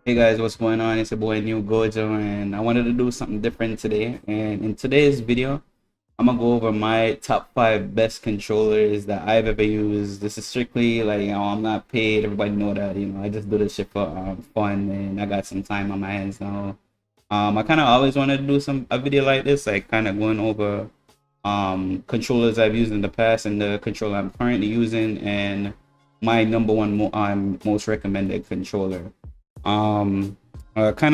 Hey guys, what's going on? It's your boy New Gojo, and I wanted to do something different today. And in today's video, I'm gonna go over my top 5 best controllers that I've ever used. This is strictly like, I'm not paid. Everybody know that, I just do this shit for fun, and I got some time on my hands now. I kind of always wanted to do a video like this, like kind of going over controllers I've used in the past and the controller I'm currently using, and my number one most recommended controller. Kind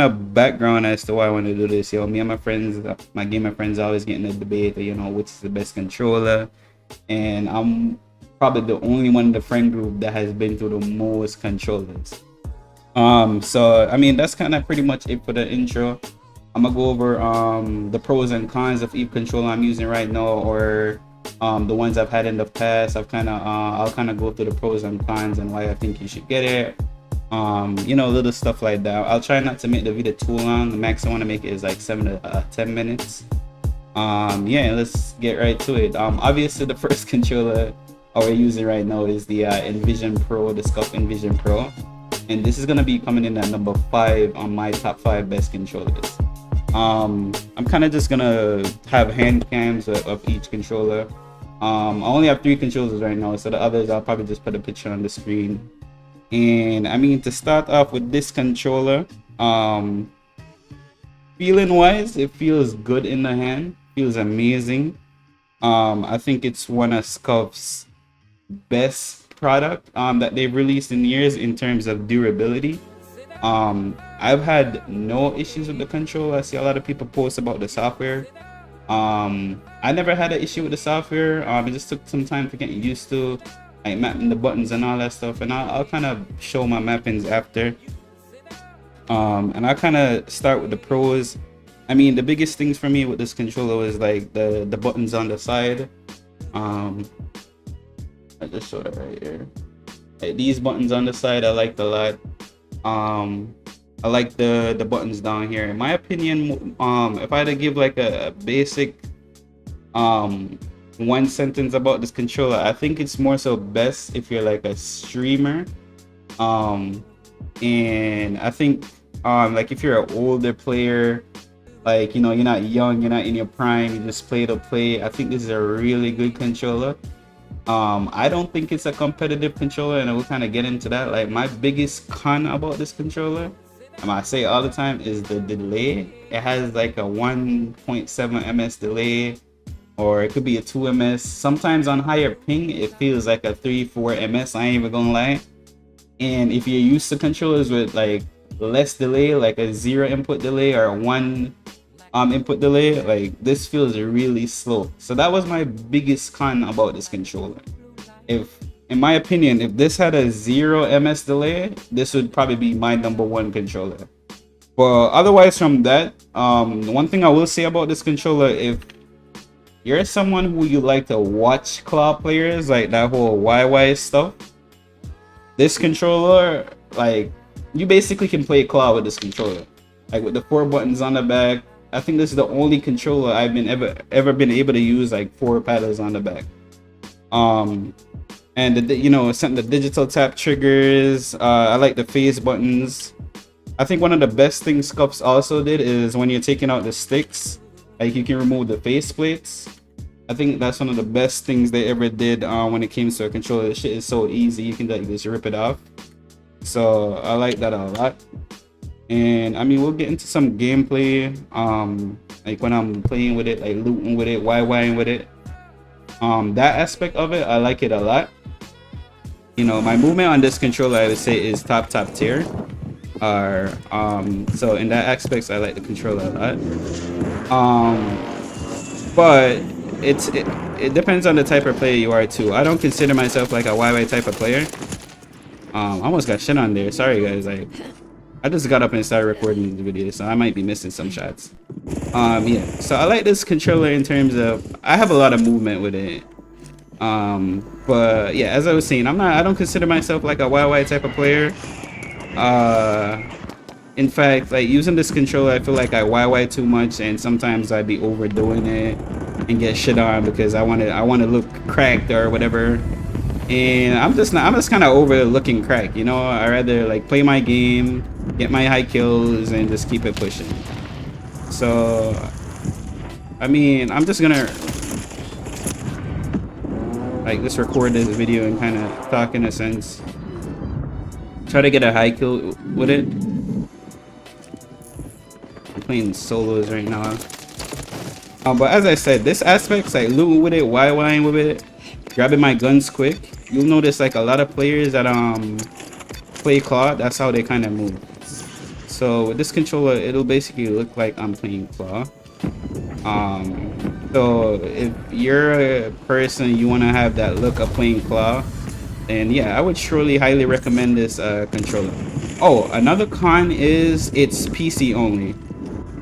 of background as to why I want to do this. Me and my friends, my gamer friends, always getting a debate, which is the best controller, and I'm probably the only one in the friend group that has been through the most controllers. So I mean, that's kind of pretty much it for the intro. I'm gonna go over the pros and cons of each controller I'm using right now, or the ones I've had in the past. I'll kind of go through the pros and cons and why I think you should get it. Little stuff like that. I'll try not to make the video too long. The max I want to make it is like 7 to 10 minutes. Yeah, let's get right to it. Obviously the first controller we're using right now is the Envision Pro, the Scuff Envision Pro, and this is gonna be coming in at number 5 on my top 5 best controllers. I'm kind of just gonna have hand cams of each controller. I only have 3 controllers right now, so the others I'll probably just put a picture on the screen. And I mean, to start off with this controller, feeling wise, it feels good in the hand, feels amazing. I think it's one of Scuff's best product that they've released in years in terms of durability. I've had no issues with the controller. I see a lot of people post about the software. I never had an issue with the software. It just took some time to get used to, like mapping the buttons and all that stuff, and I'll kind of show my mappings after. And I'll kind of start with the pros. I mean, the biggest things for me with this controller was like the buttons on the side. I just showed it right here. Like these buttons on the side, I liked a lot. I like the buttons down here. In my opinion, if I had to give like a basic one sentence about this controller, I think it's more so best if you're like a streamer. And I think like if you're an older player, like you're not young, you're not in your prime, you just play to play, I think this is a really good controller. I don't think it's a competitive controller, and I will kind of get into that. Like my biggest con about this controller, and I say it all the time, is the delay. It has like a 1.7 ms delay, or it could be a 2 ms. Sometimes on higher ping it feels like a 3-4 ms. I ain't even gonna lie. And if you're used to controllers with like less delay, like a 0 input delay or a 1 input delay, like this feels really slow. So that was my biggest con about this controller. In my opinion, if this had a 0 ms delay, this would probably be my number 1 controller. But otherwise from that, one thing I will say about this controller, if you're someone who you like to watch claw players, like that whole YY stuff, this controller, like you basically can play claw with this controller, like with the 4 buttons on the back. I think this is the only controller I've been ever been able to use like 4 paddles on the back. And the digital tap triggers. I like the phase buttons. I think one of the best things Scuffs also did is when you're taking out the sticks, like you can remove the face plates. I think that's one of the best things they ever did when it came to a controller. This shit is so easy, you can like just rip it off. So I like that a lot. And I mean, we'll get into some gameplay, like when I'm playing with it, like looting with it, YYing with it. That aspect of it, I like it a lot. My movement on this controller, I would say, is top tier. So in that aspect, I like the controller a lot. But it depends on the type of player you are too. I don't consider myself like a YY type of player. I almost got shit on there. Sorry guys. I just got up and started recording the video, so I might be missing some shots. Yeah. So I like this controller in terms of I have a lot of movement with it. But yeah, as I was saying, I don't consider myself like a YY type of player. In fact, like using this controller, I feel like I YY too much, and sometimes I'd be overdoing it and get shit on because I want to look cracked or whatever. And I'm just kind of over looking crack, you know. I rather like play my game, get my high kills, and just keep it pushing. So, I mean, I'm just gonna like just record this video and kind of talk in a sense. Try to get a high kill with it. I'm playing solos right now. But as I said, this aspect's like looting with it, YYing with it, grabbing my guns quick. You'll notice like a lot of players that play claw, that's how they kind of move. So with this controller, it'll basically look like I'm playing claw. So if you're a person you want to have that look of playing claw, then yeah, I would surely highly recommend this controller. Oh, another con is it's PC only.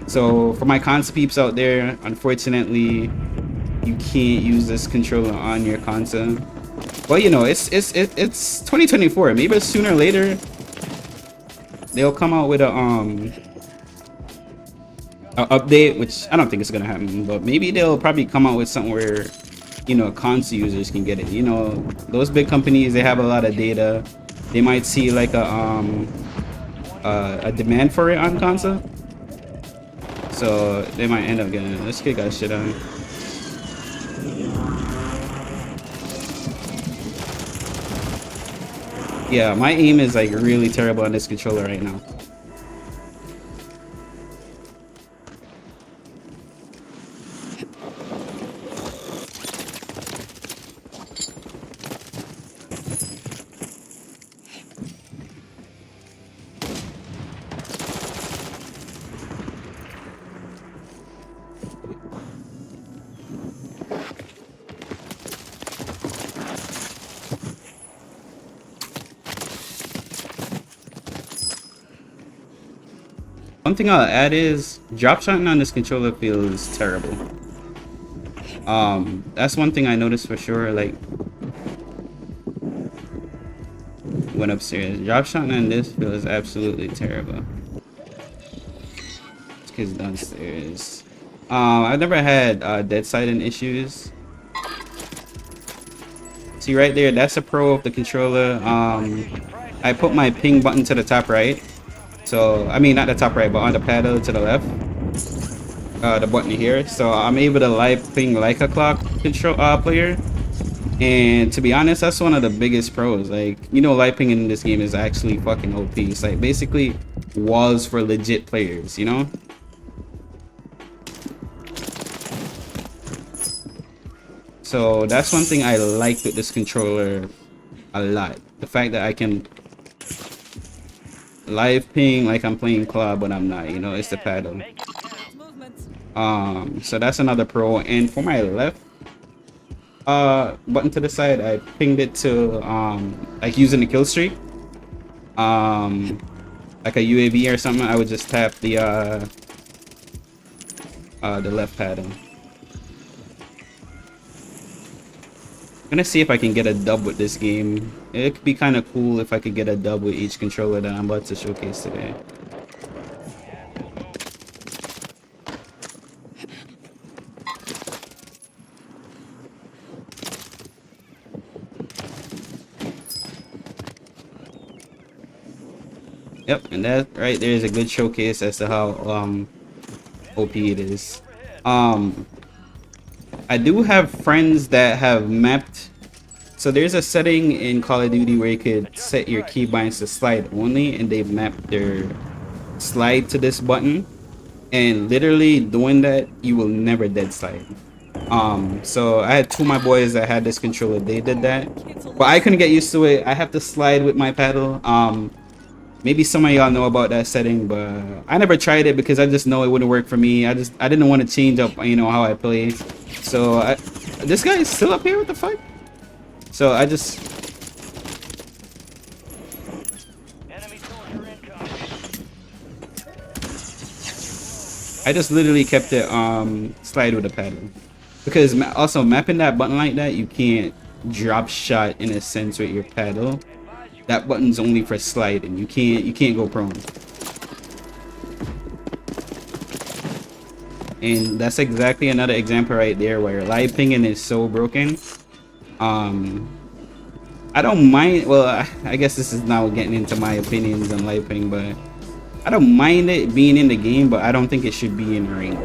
So for my console peeps out there, unfortunately, you can't use this controller on your console. But you know, it's 2024. Maybe sooner or later they'll come out with a update, which I don't think it's gonna happen. But maybe they'll probably come out with something where, you know, console users can get it. You know, those big companies, they have a lot of data. They might see like a demand for it on console, so they might end up getting it. Let's kick that shit out. Yeah, my aim is like really terrible on this controller right now. One thing I'll add is drop shotting on this controller feels terrible. That's one thing I noticed for sure. Like, went upstairs. Drop shotting on this feels absolutely terrible. This kid's downstairs. I've never had dead siding issues. See right there, that's a pro of the controller. I put my ping button to the top right. So, I mean, not the top right, but on the paddle to the left. The button here. So, I'm able to live ping like a clock control player. And to be honest, that's one of the biggest pros. Like, you know, live ping in this game is actually fucking OP. It's like basically walls for legit players, you know? So, that's one thing I like with this controller a lot. The fact that I can live ping like I'm playing claw, but I'm not, you know, it's the paddle. So that's another pro. And for my left button to the side, I pinged it to like using the kill streak, like a UAV or something. I would just tap the left paddle. I'm gonna see if I can get a dub with this game. It could be kind of cool if I could get a dub with each controller that I'm about to showcase today. Yep, and that right there is a good showcase as to how OP it is. I do have friends that have mapped. So there's a setting in Call of Duty where you could set your keybinds to slide only, and they've mapped their slide to this button. And literally doing that, you will never dead slide. So I had two of my boys that had this controller, they did that. But I couldn't get used to it. I have to slide with my paddle. Maybe some of y'all know about that setting, but I never tried it because I just know it wouldn't work for me. I didn't want to change up, you know, how I play. So this guy is still up here. What the fuck? So I just literally kept it slide with a paddle, because also mapping that button like that, you can't drop shot in a sense with your paddle. That button's only for sliding. You can't go prone. And that's exactly another example right there where live pinging is so broken. I don't mind. Well, I guess this is now getting into my opinions on light ping, but I don't mind it being in the game, but I don't think it should be in ring.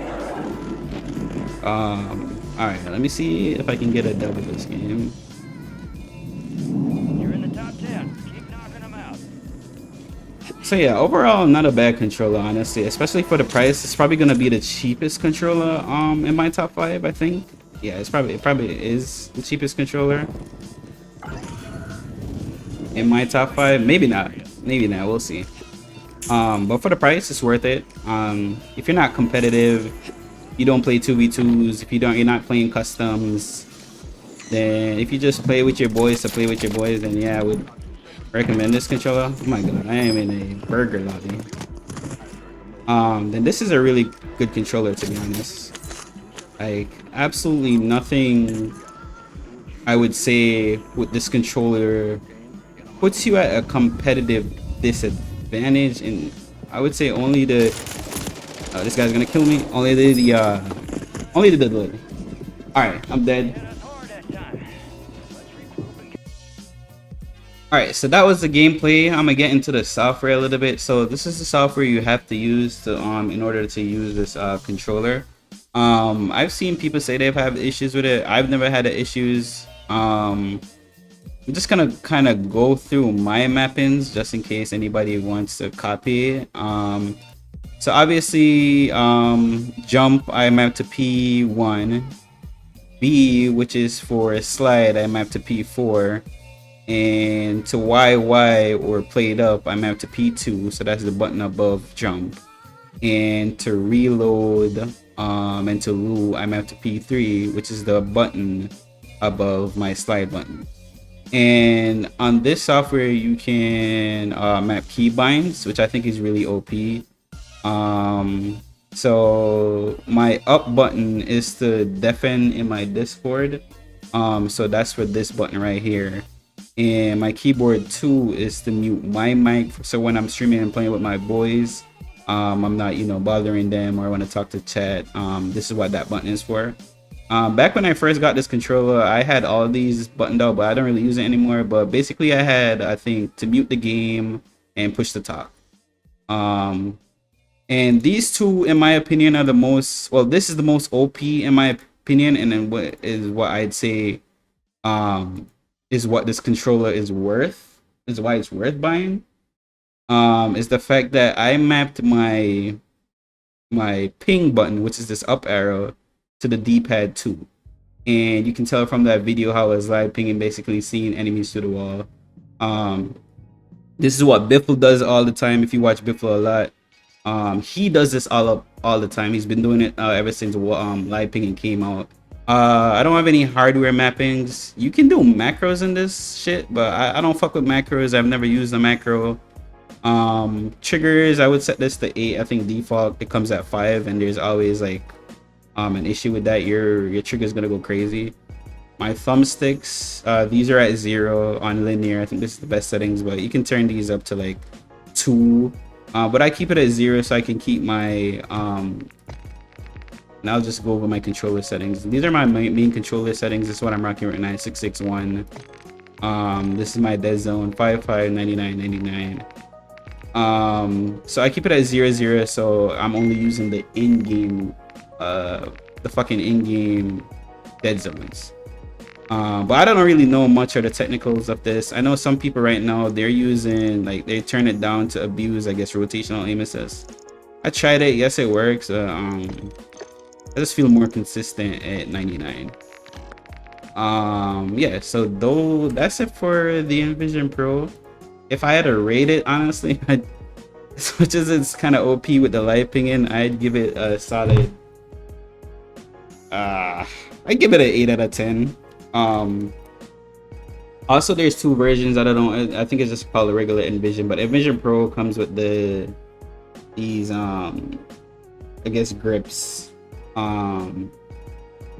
All right, let me see if I can get a dub of this game. You're in the top 10. Keep knocking them out. So yeah, overall, not a bad controller, honestly, especially for the price. It's probably gonna be the cheapest controller in my top 5, I think. Yeah, it probably is the cheapest controller in my top 5. Maybe not. Maybe not. We'll see. But for the price, it's worth it. If you're not competitive, you don't play 2v2s, if you're not playing customs, then if you just play with your boys then yeah, I would recommend this controller. Oh my god, I am in a burger lobby. Then this is a really good controller, to be honest. Like, absolutely nothing I would say with this controller puts you at a competitive disadvantage, and I would say only the this guy's gonna kill me. Only the delay. All right, I'm dead. All right, so that was the gameplay. I'm gonna get into the software a little bit. So this is the software you have to use to in order to use this controller. I've seen people say they've had issues with it. I've never had the issues. I'm just gonna kind of go through my mappings just in case anybody wants to copy. So obviously, jump I map to P1, B, which is for slide, I map to P4, and to YY or played up I map to P2, so that's the button above jump, and to reload and to loo I map to P3, which is the button above my slide button. And on this software you can map keybinds, which I think is really OP. So my up button is to deafen in my Discord, so that's for this button right here. And my keyboard 2 is to mute my mic, so when I'm streaming and playing with my boys, I'm not, you know, bothering them, or I want to talk to chat. This is what that button is for. Back when I first got this controller, I had all these buttoned out, but I don't really use it anymore. But basically I had, I think, to mute the game and push the talk. And these two, in my opinion, are the most, well, this is the most OP in my opinion, and then what is what I'd say is what this controller is worth, is why it's worth buying. Is the fact that I mapped my ping button, which is this up arrow, to the D-pad too. And you can tell from that video how I was live pinging, basically seeing enemies through the wall. This is what Biffle does all the time. If you watch Biffle a lot, he does this all the time. He's been doing it ever since live pinging came out. I don't have any hardware mappings. You can do macros in this shit, but I don't fuck with macros. I've never used a macro. Triggers, I would set this to 8. I think default it comes at 5, and there's always like an issue with that. Your trigger is gonna go crazy. My thumbsticks, these are at 0 on linear. I think this is the best settings, but you can turn these up to like 2. But I keep it at 0 so I can keep my and I'll just go over my controller settings. These are my main controller settings. This is what I'm rocking right now, 661. This is my dead zone, 55, 99, 99. So I keep it at 0, so I'm only using the in-game the fucking in-game dead zones. But I don't really know much of the technicals of this. I know some people right now, they're using, like, they turn it down to abuse, I guess, rotational aim assist. I tried it. Yes, it works. I just feel more consistent at 99. Yeah, so though that's it for the Envision Pro. If I had to rate it, honestly, as much as it's kind of OP with the light pinging, I'd give it a solid I'd give it an 8 out of 10. Also, there's 2 versions. I don't know, I think it's just called the regular Envision, but Envision Pro comes with these I guess grips.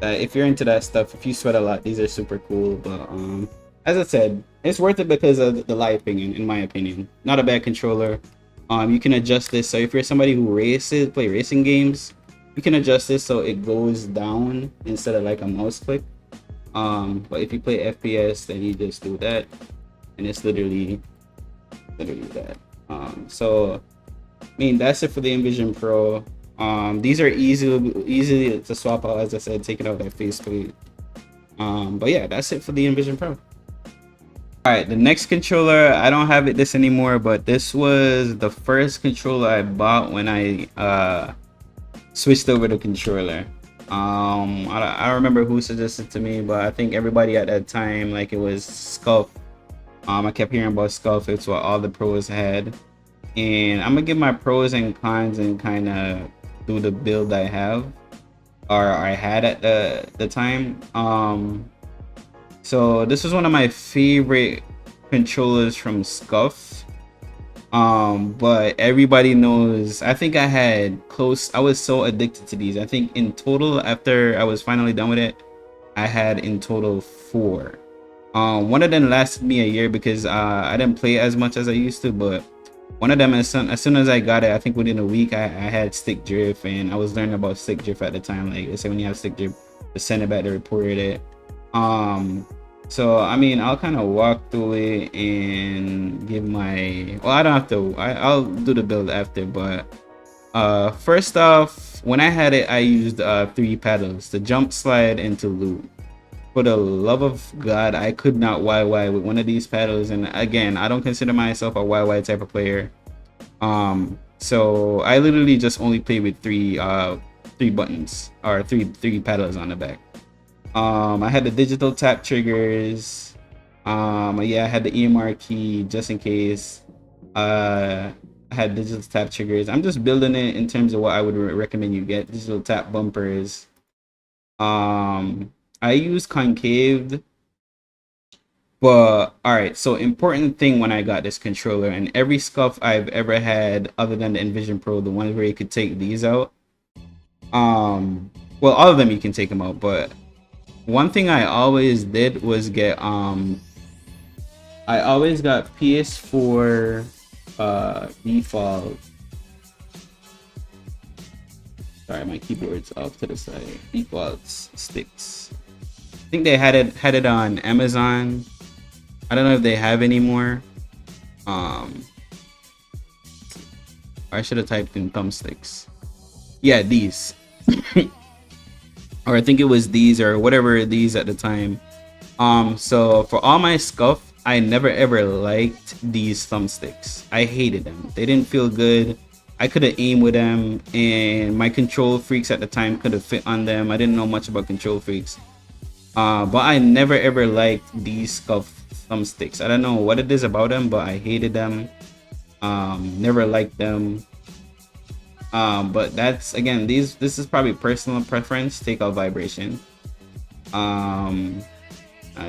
If you're into that stuff, if you sweat a lot, these are super cool. But as I said, it's worth it because of the light pinging, in my opinion. Not a bad controller. You can adjust this, so if you're somebody who play racing games, you can adjust this so it goes down instead of like a mouse click. But if you play FPS, then you just do that. and it's literally that. So I mean, that's it for the Envision Pro. These are easily to swap out, as I said, taking out that faceplate. But yeah, that's it for the Envision Pro. All right, the next controller, I don't have this anymore, but this was the first controller I bought when I switched over to controller. I don't remember who suggested to me, but I think everybody at that time, like it was Scuff. I kept hearing about Scuff. It's what all the pros had, and I'm gonna give my pros and cons and kind of do the build I have or I had at the time. So this was one of my favorite controllers from Scuff. But everybody knows, I think I was so addicted to these. I think in total, after I was finally done with it, I had in total 4. One of them lasted me a year because I didn't play as much as I used to, but one of them, as soon as I got it, I think within a week, I had stick drift, and I was learning about stick drift at the time. Like they say, when you have stick drift, to send it back, to report it. So I mean, I'll kind of walk through it and give my. Well, I don't have to. I'll do the build after, but first off, when I had it, I used 3 paddles: to jump, slide, and to loop. For the love of God, I could not YY with one of these paddles, and again, I don't consider myself a YY type of player. So I literally just only play with 3 buttons or three paddles on the back. I had the digital tap triggers. Yeah, I had the EMR key just in case. I had digital tap triggers. I'm just building it in terms of what I would recommend you get. Digital tap bumpers. I use concaved, but all right. So important thing when I got this controller, and every Scuff I've ever had, other than the Envision Pro, the ones where you could take these out. Well, all of them you can take them out, but one thing I always did was get I always got PS4 default. Sorry, my keyboard's off to the side. Default sticks. I think they had it on Amazon. I don't know if they have anymore. I should have typed in thumbsticks. Yeah, these. Or I think it was these or whatever these at the time. So for all my Scuff, I never ever liked these thumbsticks. I hated them. They didn't feel good. I couldn't aim with them, and my control freaks at the time couldn't fit on them. I didn't know much about control freaks. But I never ever liked these Scuff thumbsticks. I don't know what it is about them, but I hated them. Never liked them. But that's, again, this is probably personal preference. Take out vibration. Yeah,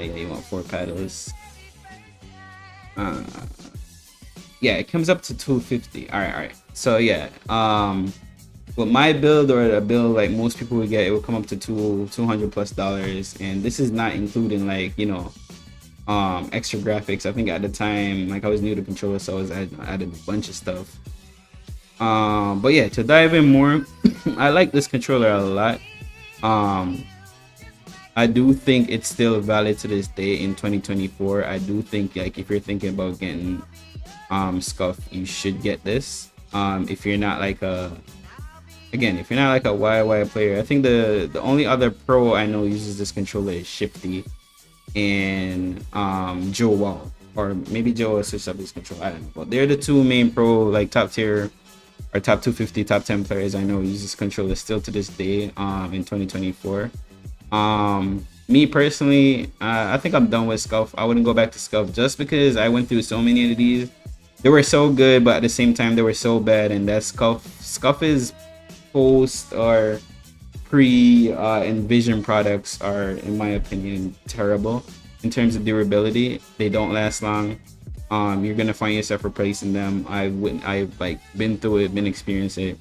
you want 4 paddles. Yeah, it comes up to 250. All right. So yeah, with my build, or a build like most people would get, it will come up to $200+, and this is not including, like, you know, extra graphics. I think at the time, like, I was new to controller, so I added a bunch of stuff. But yeah, to dive in more, I like this controller a lot. I do think it's still valid to this day in 2024. I do think, like, if you're thinking about getting Scuff, you should get this. If you're not like a YY player. I think the only other pro I know uses this controller is Shifty and Joe Wall, or maybe Joe will switch up his controller. I don't know, but they're the 2 main pro, like, top tier or top 250, top 10 players I know use this controller still to this day in 2024. Me personally, I think I'm done with Scuff. I wouldn't go back to Scuff just because I went through so many of these. They were so good, but at the same time they were so bad, and that Scuff is post or pre Envision products are, in my opinion, terrible in terms of durability. They don't last long. You're gonna find yourself replacing them. I've like been through it, been experiencing it.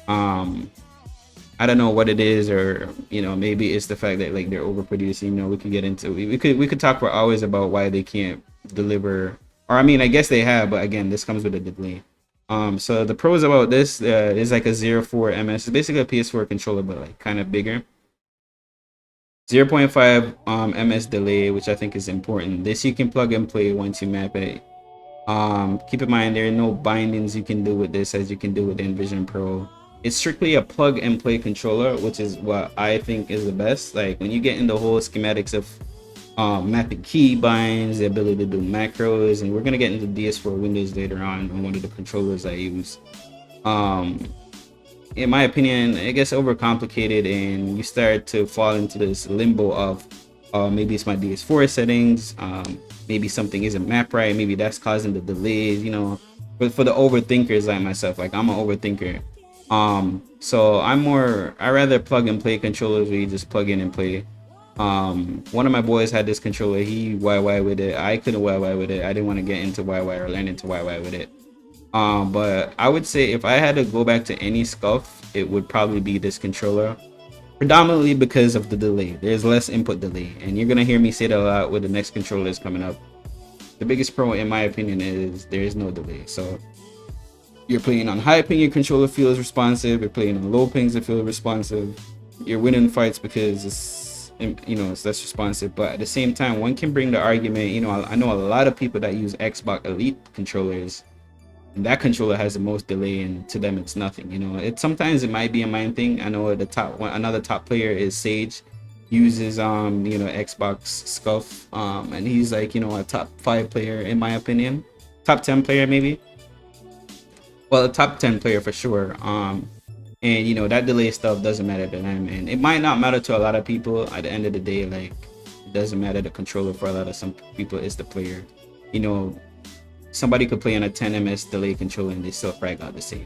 I don't know what it is, or, you know, maybe it's the fact that, like, they're overproducing. You know, we could get into we could talk for hours about why they can't deliver. Or, I mean, I guess they have, but again, this comes with a delay. So the pros about this is like a 04 MS. It's basically a PS4 controller, but like kind of bigger. 0.5 ms delay, which I think is important. This you can plug and play once you map it. Keep in mind there are no bindings you can do with this as you can do with the Envision Pro. It's strictly a plug and play controller, which is what I think is the best. Like when you get into the whole schematics of mapping key binds, the ability to do macros, and we're gonna get into DS4 Windows later on one of the controllers I use. In my opinion, it gets overcomplicated and you start to fall into this limbo of maybe it's my DS4 settings, maybe something isn't mapped right, maybe that's causing the delays, you know. But for the overthinkers like myself, like I'm an overthinker. So I rather plug and play controllers where you just plug in and play. One of my boys had this controller, he YY with it. I couldn't YY with it. I didn't want to get into YY or learn into YY with it. But I would say if I had to go back to any scuff, it would probably be this controller, predominantly because of the delay. There's less input delay, and you're gonna hear me say that a lot with the next controllers coming up. The biggest pro in my opinion is there is no delay. So you're playing on high ping, your controller feels responsive. You're playing on low pings, it feels responsive. You're winning fights because it's, you know, it's less responsive. But at the same time, one can bring the argument, you know, I know a lot of people that use Xbox Elite controllers, and that controller has the most delay, and to them it's nothing. You know, it sometimes it might be a mind thing. I know the top one, another top player is Sage, uses you know, Xbox Scuff, and he's like, you know, a top 5 player in my opinion, top 10 player maybe. Well, a top 10 player for sure. And you know, that delay stuff doesn't matter to them, and it might not matter to a lot of people. At the end of the day, like, it doesn't matter the controller for a lot of some people, it's the player. You know, somebody could play on a 10 ms delay controller and they still frag out the same.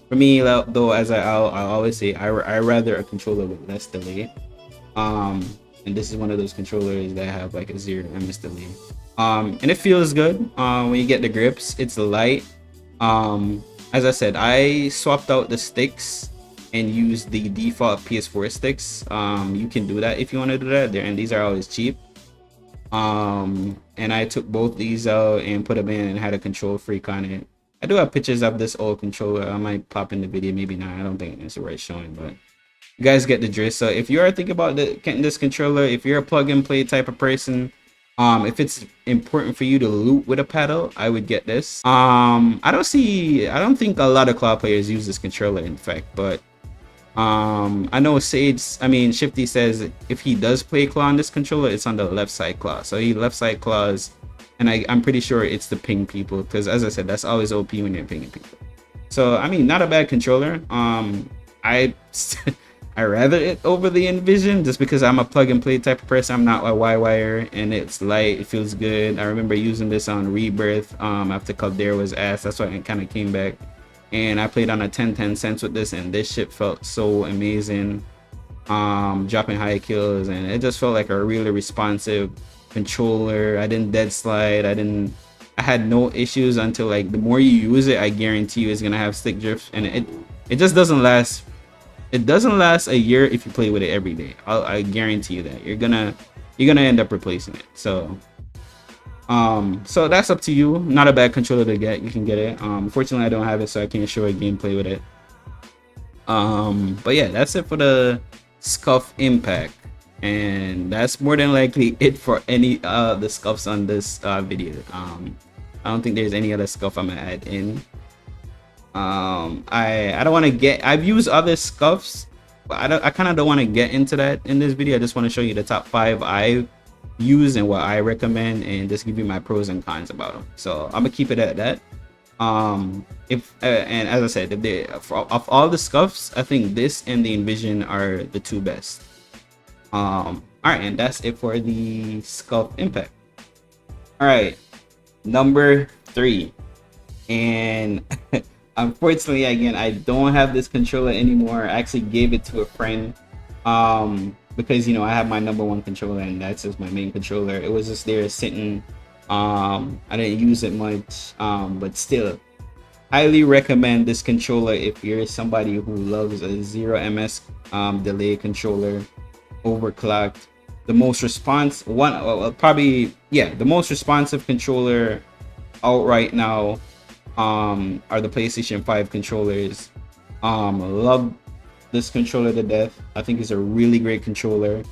For me though, as I'll always say, I rather a controller with less delay. And this is one of those controllers that have like a 0 ms delay. And it feels good when you get the grips. It's light. As I said, I swapped out the sticks and used the default PS4 sticks. You can do that if you want to do that there, and these are always cheap. And I took both these out and put them in and had a control freak on it. I do have pictures of this old controller. I might pop in the video, maybe not. I don't think it's worth showing, but you guys get the gist. So if you are thinking about getting this controller, if you're a plug and play type of person, if it's important for you to loot with a paddle, I would get this. I don't think a lot of cloud players use this controller, in fact, but I know Shifty says if he does play claw on this controller, it's on the left side claw. So he left side claws, and I'm pretty sure it's the ping people, because as I said, that's always OP when you're pinging people. So I mean, not a bad controller. I rather it over the Envision just because I'm a plug and play type of person. I'm not a Y-wire, and it's light, it feels good. I remember using this on Rebirth after Caldera was ass. That's why it kind of came back. And I played on a 10-10 sense with this, and this shit felt so amazing. Dropping high kills, and it just felt like a really responsive controller. I didn't dead slide. I had no issues until, like, the more you use it, I guarantee you it's gonna have stick drift, and it just doesn't last. It doesn't last a year if you play with it every day. I guarantee you that you're gonna end up replacing it. So so that's up to you. Not a bad controller to get. You can get it. Unfortunately I don't have it, so I can't show a gameplay with it. But yeah, that's it for the Scuff Impact, and that's more than likely it for any the scuffs on this video. I don't think there's any other scuff I'm gonna add in. I don't want to get, I've used other scuffs, but I kind of don't want to get into that in this video. I just want to show you the top 5 I use and what I recommend, and just give you my pros and cons about them. So I'm gonna keep it at that. And as I said, of all the scuffs, I think this and the Envision are the 2 best. All right, and that's it for the Scuff Impact. All right, number 3, and unfortunately, again, I don't have this controller anymore. I actually gave it to a friend because, you know, I have my number 1 controller, and that's just my main controller. It was just there sitting. I didn't use it much, but still, highly recommend this controller if you're somebody who loves a 0 ms delay controller, overclocked. The most responsive the most responsive controller out right now are the PlayStation 5 controllers. Love this controller to death. I think it's a really great controller.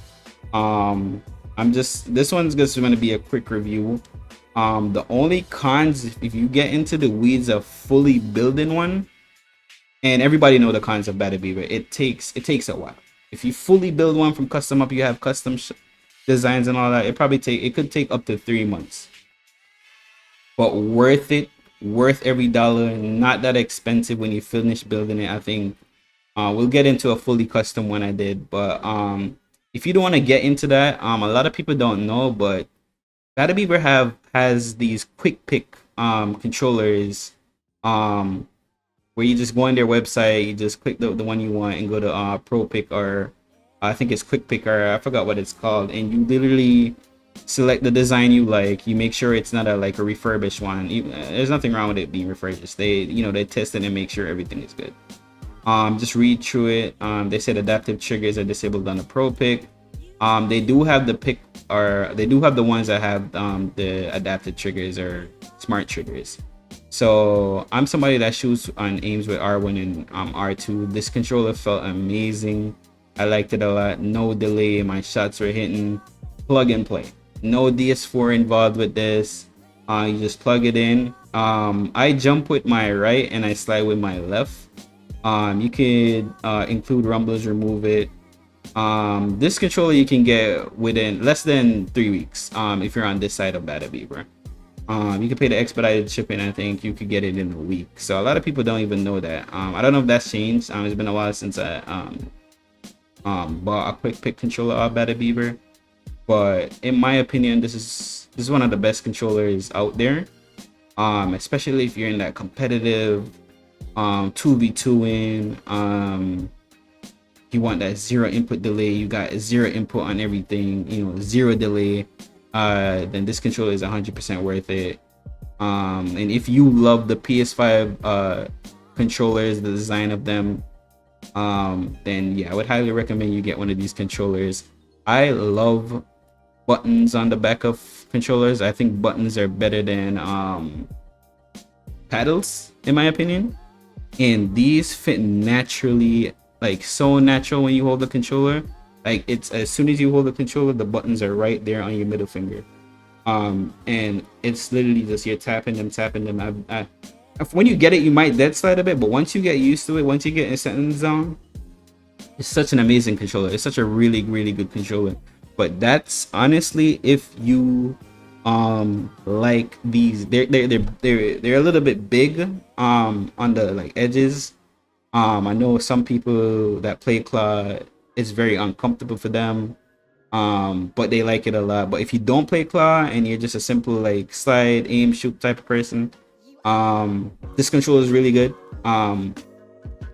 Um, this one's just going to be a quick review. The only cons, if you get into the weeds of fully building one, and everybody know the cons of Bada Beaver, it takes a while. If you fully build one from custom up, you have custom designs and all that. It could take up to 3 months, but worth it, worth every dollar. Not that expensive when you finish building it. I think we'll get into a fully custom one I did, but if you don't want to get into that, a lot of people don't know, but Bada Beaver has these quick pick controllers, where you just go on their website, you just click the one you want and go to Pro Pick, or I think it's Quick Pick, or I forgot what it's called, and you literally select the design you like. You make sure it's not a refurbished one. There's nothing wrong with it being refurbished. They test it and make sure everything is good. Just read through it. They said adaptive triggers are disabled on the Pro Pick. They do have the ones that have the adaptive triggers or smart triggers. So I'm somebody that shoots on aims with R1 and R2. This controller felt amazing. I liked it a lot. No delay. My shots were hitting. Plug and play. No DS4 involved with this. You just plug it in. I jump with my right and I slide with my left. You could include rumbles, remove it. This controller you can get within less than 3 weeks. If you're on this side of Bada Beaver. You can pay the expedited shipping. I think you could get it in a week. So a lot of people don't even know that. I don't know if that's changed. It's been a while since I bought a quick pick controller off Bada Beaver. But in my opinion, this is one of the best controllers out there. Especially if you're in that competitive 2v2 in. You want that zero input delay. You got zero input on everything. Zero delay. Then this controller is 100% worth it. And if you love the PS5 controllers, the design of them, then yeah, I would highly recommend you get one of these controllers. I love buttons on the back of controllers. I think buttons are better than paddles in my opinion, and these fit naturally, so natural when you hold the controller. It's as soon as you hold the controller, the buttons are right there on your middle finger. And it's literally just you're tapping them. When you get it, you might dead slide a bit, but once you get used to it, once you get in setting zone, it's such an amazing controller. It's such a really, really good controller. But that's honestly if you like these. They're a little bit big on the edges. I know some people that play claw, it's very uncomfortable for them, but they like it a lot. But if you don't play claw and you're just a simple slide, aim, shoot type of person, this controller is really good.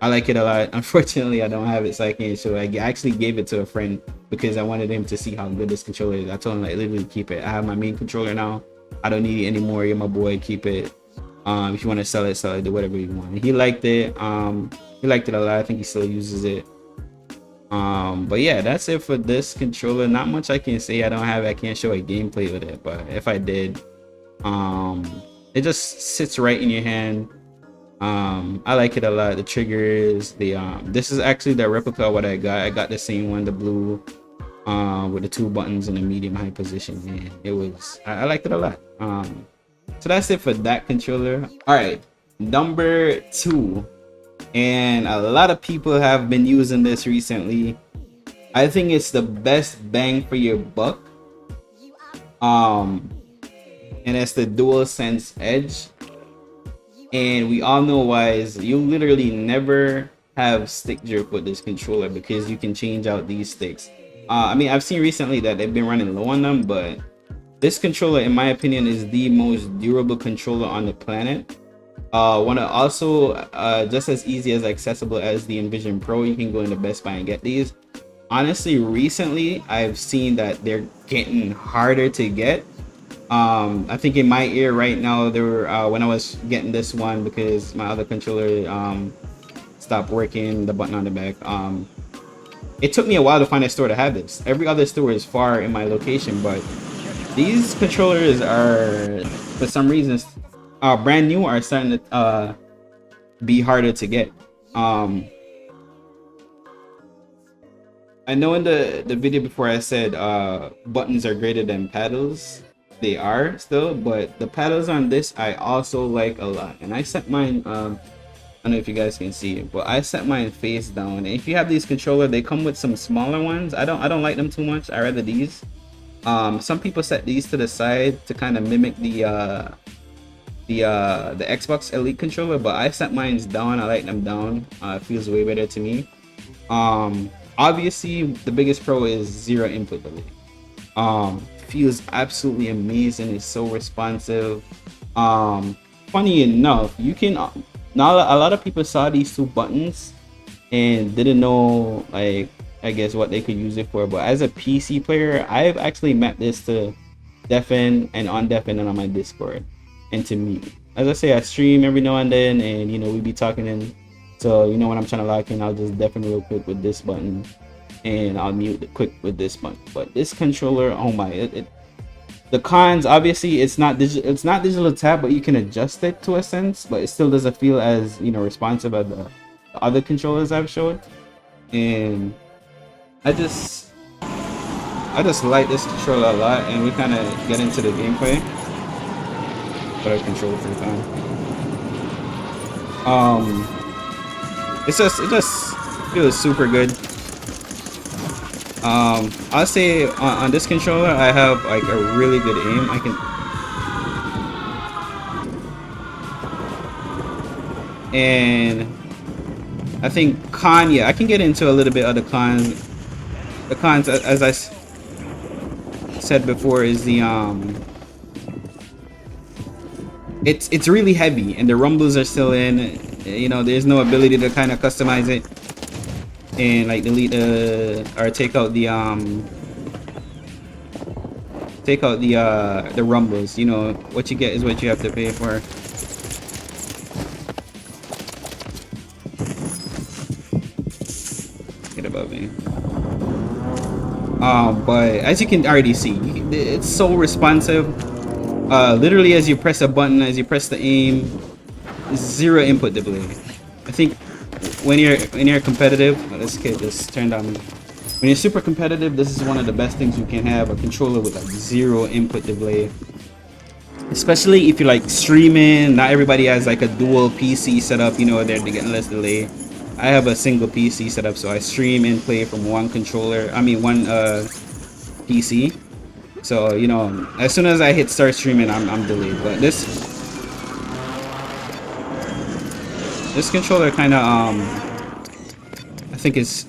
I like it a lot. Unfortunately, I don't have it, so I can't show it. I actually gave it to a friend because I wanted him to see how good this controller is. I told him literally keep it. I have my main controller now. I don't need it anymore. You're my boy. Keep it. If you want to sell it, do whatever you want. And he liked it. He liked it a lot. I think he still uses it. But yeah, that's it for this controller. Not much I can say. I can't show a gameplay with it, but if I did, it just sits right in your hand. I like it a lot. The triggers, this is actually the replica of what I got the same one, the blue, with the 2 buttons in the medium high position, and I liked it a lot. So that's it for that controller. All right, number 2, and a lot of people have been using this recently. I think it's the best bang for your buck, and it's the DualSense Edge. And we all know why. Is you literally never have stick jerk with this controller because you can change out these sticks. I've seen recently that they've been running low on them, but this controller, in my opinion, is the most durable controller on the planet. Also, just as easy as accessible as the Envision Pro, you can go into Best Buy and get these. Honestly, recently I've seen that they're getting harder to get. I think in my ear right now, there were when I was getting this one because my other controller stopped working, the button on the back. It took me a while to find a store to have this. Every other store is far in my location, but these controllers are, for some reasons, brand new, are starting to be harder to get. I know in the video before I said buttons are greater than paddles. They are still, but the paddles on this I also like a lot. And I set mine I don't know if you guys can see it, but I set mine face down. And if you have these controllers, they come with some smaller ones. I don't like them too much. I rather these. Some people set these to the side to kind of mimic the Xbox Elite controller, but I set mine down. I like them down. It feels way better to me. Obviously the biggest pro is zero input delay. Feels absolutely amazing. It's so responsive. Funny enough, you can now a lot of people saw these two buttons and didn't know, like, I guess what they could use it for. But as a PC player, I've actually mapped this to deafen and undeafen on my Discord and to mute. As I say, I stream every now and then, and you know, we be talking in. So you know, when I'm trying to lock in, I'll just deafen real quick with this button, and I'll mute quick with this button. But this controller, oh my, the cons, obviously it's not digital tap, but you can adjust it to a sense, but it still doesn't feel as, you know, responsive as the other controllers I've showed. And I just like this controller a lot, and we kind of get into the gameplay. But I control for the time. It just feels super good. I'll say on this controller I have like a really good aim. I can, and I think I can get into a little bit of the cons. The cons, as I said before, is the it's really heavy and the rumbles are still in. You know, there's no ability to kind of customize it and like delete or take out the rumbles. You know, what you get is what you have to pay for. Get above me. But as you can already see, it's so responsive. Literally, as you press a button, as you press the aim, zero input delay. I think when you're competitive, let's get this turned on. When you're super competitive, this is one of the best things you can have, a controller with like zero input delay. Especially if you're like streaming. Not everybody has like a dual PC setup, you know, they're getting less delay. I have a single PC setup, so I stream and play from one controller. I mean, one PC. So you know, as soon as I hit start streaming, I'm delayed. But this controller kind of I think it's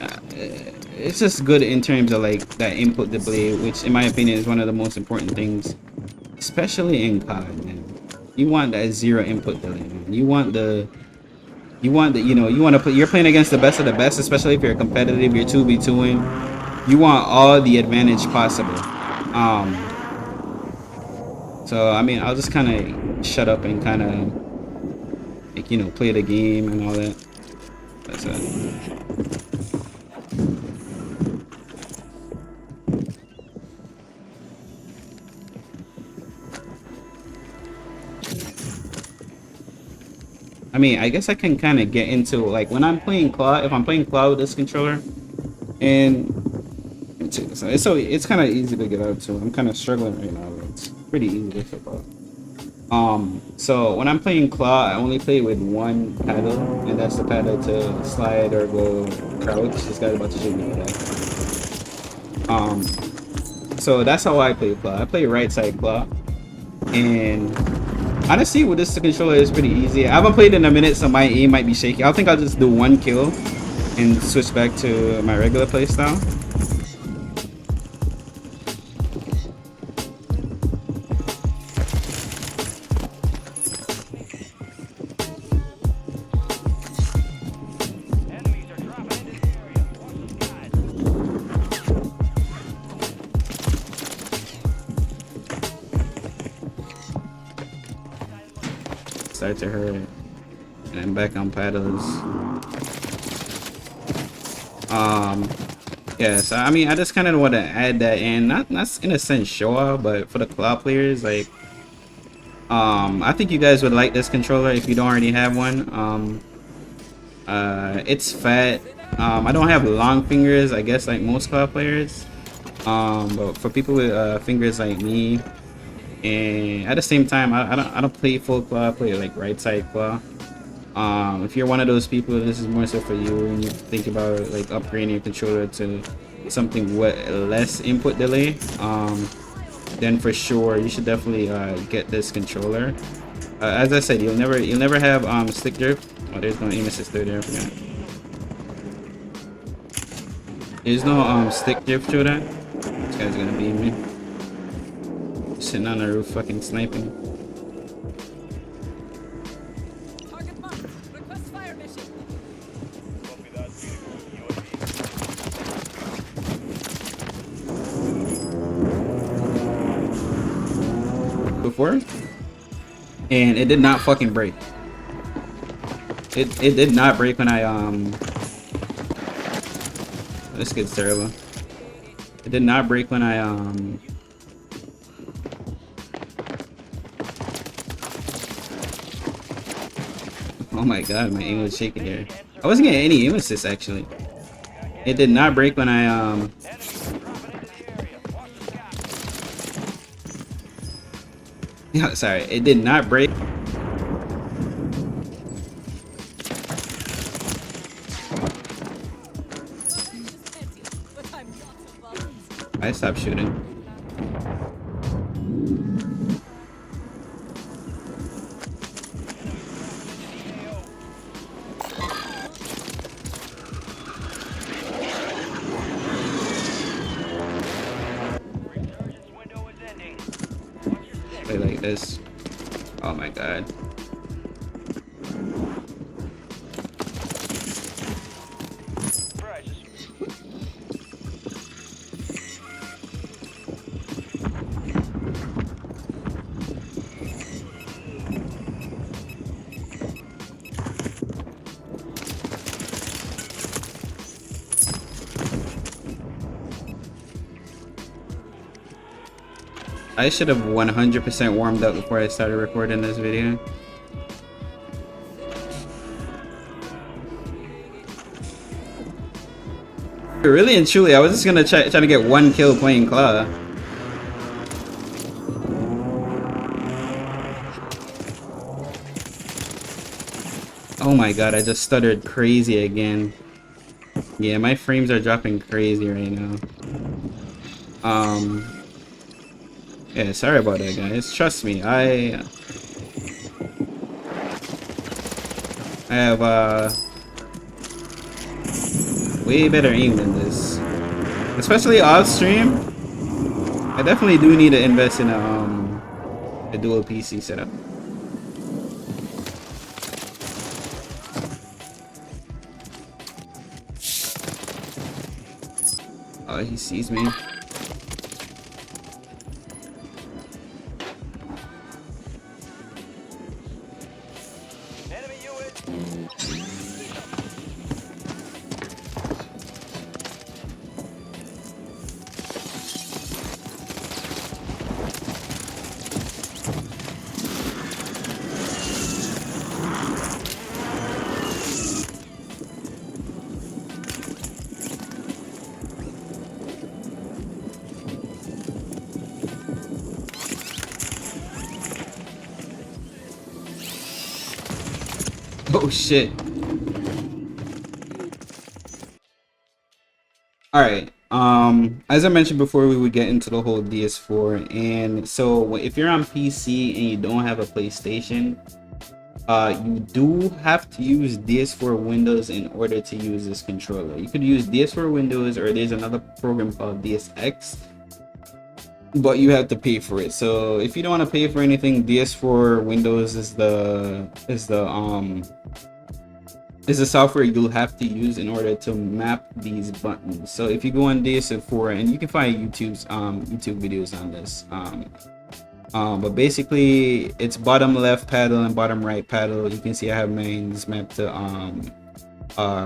just good in terms of like that input delay, which in my opinion is one of the most important things, especially in COD, man. You want that zero input delay, man. You want the you want to put, you're playing against the best of the best, especially if you're competitive, you're 2v2ing. You want all the advantage possible. So I mean, I'll just kind of shut up and kind of, like, you know, play the game and all that. That's it. I mean, I guess I can kind of get into, like, when I'm playing Claw, if I'm playing Claw with this controller, and it's kind of easy to get out to. I'm kind of struggling right now, but it's pretty easy to flip out. So when I'm playing Claw, I only play with one paddle, and that's the paddle to slide or go crouch. This guy's about to shoot me with that. So that's how I play Claw. I play right side Claw, and honestly, with this controller, it's pretty easy. I haven't played in a minute, so my aim might be shaky. I think I'll just do one kill and switch back to my regular playstyle. Start to hurt, and I'm back on paddles. Yeah, so I mean, I just kind of want to add that in, not in a sense show off, but for the cloud players, like, I think you guys would like this controller if you don't already have one. It's fat, I don't have long fingers, I guess, like most claw players. But for people with fingers like me, and at the same time, I don't play full claw. I play like right side claw. If you're one of those people, this is more so for you, and you think about like upgrading your controller to something with less input delay. Then for sure you should definitely get this controller. As I said, you'll never have stick drift. Oh, there's no aim assist there. I forgot. There's no stick drift to that. This guy's gonna beat me. Sitting on the roof, fucking sniping. Target marked. Request fire mission. Before, and it did not fucking break. It did not break when I This kid's terrible. It did not break when I Oh my god, my aim was shaking there. I wasn't getting any aim assist actually. It did not break when I Yeah, sorry, it did not break. I stopped shooting. Play like this. Oh my god. I should have 100% warmed up before I started recording this video. Really and truly, I was just gonna try to get one kill playing Claw. Oh my god, I just stuttered crazy again. Yeah, my frames are dropping crazy right now. Yeah, sorry about that, guys. Trust me, I have way better aim than this. Especially off stream. I definitely do need to invest in a dual PC setup. Oh, he sees me. Oh shit. Alright, as I mentioned before, we would get into the whole DS4, and so if you're on PC and you don't have a PlayStation, you do have to use DS4 Windows in order to use this controller. You could use DS4 Windows, or there's another program called DSX, but you have to pay for it. So if you don't want to pay for anything, DS4 Windows is the software you'll have to use in order to map these buttons. So if you go on DS4, and you can find YouTube videos on this, but basically it's bottom left paddle and bottom right paddle. You can see I have mine mapped to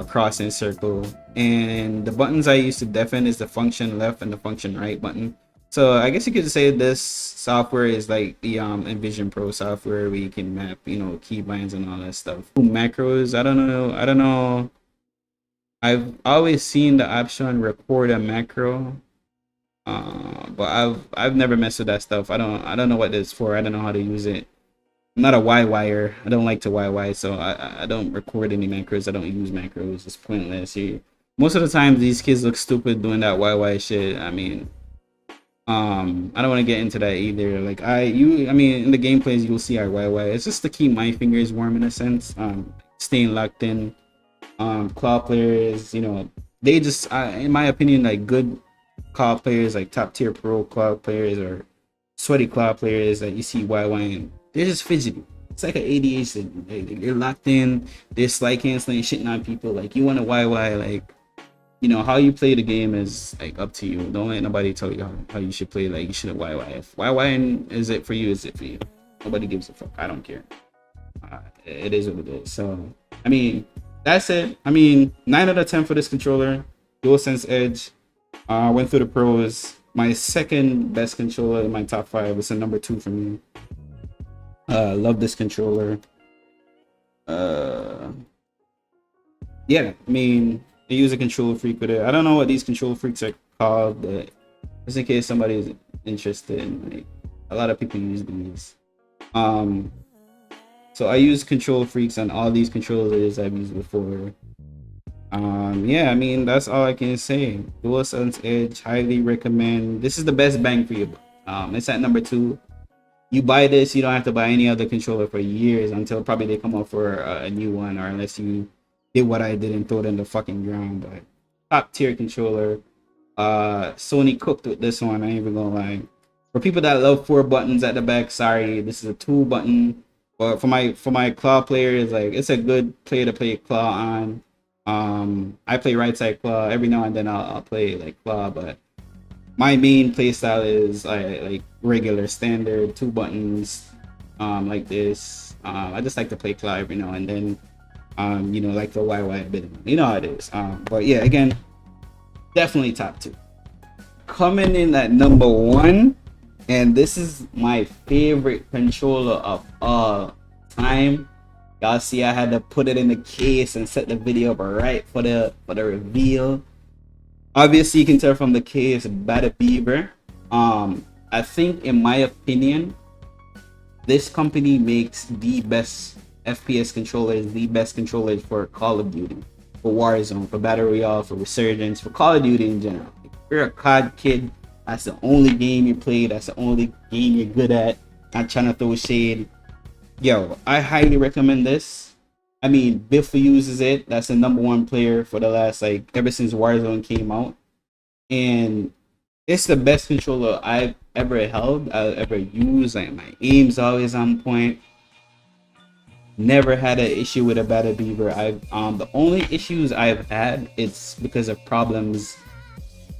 cross and circle, and the buttons I use to deafen is the function left and the function right button. So I guess you could say this software is like the Envision Pro software, where you can map, you know, keybinds and all that stuff. Macros, I don't know I've always seen the option record a macro, but I've never messed with that stuff. I don't know what it's for. I don't know how to use it. I'm not a Y wire. I don't like to YY, so I don't record any macros. I don't use macros. It's pointless. Most of the time these kids look stupid doing that YY shit. I mean, I don't want to get into that either. Like I mean, in the gameplays you'll see our YY. It's just to keep my fingers warm in a sense. Staying locked in. Claw players, you know, they just, in my opinion, like good claw players, like top tier pro claw players or sweaty claw players that you see YYing, they're just fidgety. It's like an ADHD. They're locked in. They're slide canceling, shitting on people. Like you want to YY, like, you know, how you play the game is like up to you. Don't let nobody tell you how you should play. Like you shouldn't YY. If YYing is it for you, is it for you? Nobody gives a fuck. I don't care. It is what it is. So I mean, that's it. I mean, 9 out of 10 for this controller. DualSense Edge. Went through the pros. My second best controller in my top 5. It's a number 2 for me. Love this controller. Yeah, I mean, I use a controller freak with it. I don't know what these controller freaks are called, but just in case somebody's interested, like, a lot of people use these. So I use control freaks on all these controllers I've used before. Yeah, I mean, that's all I can say. DualSense Edge, highly recommend. This is the best bang for you. It's at number 2. You buy this, you don't have to buy any other controller for years until probably they come out for a new one, or unless you did what I did and throw it in the fucking ground. But top tier controller. Sony cooked with this one, I ain't even gonna lie. For people that love 4 buttons at the back, sorry, this is a 2 button. But for my claw players, like, it's a good player to play claw on. I play right side claw. Every now and then I'll play like claw, but my main play style is like regular standard 2 buttons, like this. I just like to play claw every now and then. You know, like the YY a bit. You know how it is. But yeah, again, definitely top 2. Coming in at number 1. And this is my favorite controller of all time. Y'all see I had to put it in the case and set the video up right for the reveal. Obviously you can tell from the case, Bada Beaver. I think, in my opinion, this company makes the best FPS controllers, the best controllers for Call of Duty, for Warzone, for Battle Royale, for Resurgence, for Call of Duty in general. If you're a COD kid, that's the only game you play. That's the only game you're good at. Not trying to throw shade. Yo, I highly recommend this. I mean, Biff uses it. That's the number 1 player for the last, like, ever since Warzone came out. And it's the best controller I've ever held, I've ever used. Like, my aim's always on point. Never had an issue with a Bada Beaver. The only issues I've had, it's because of problems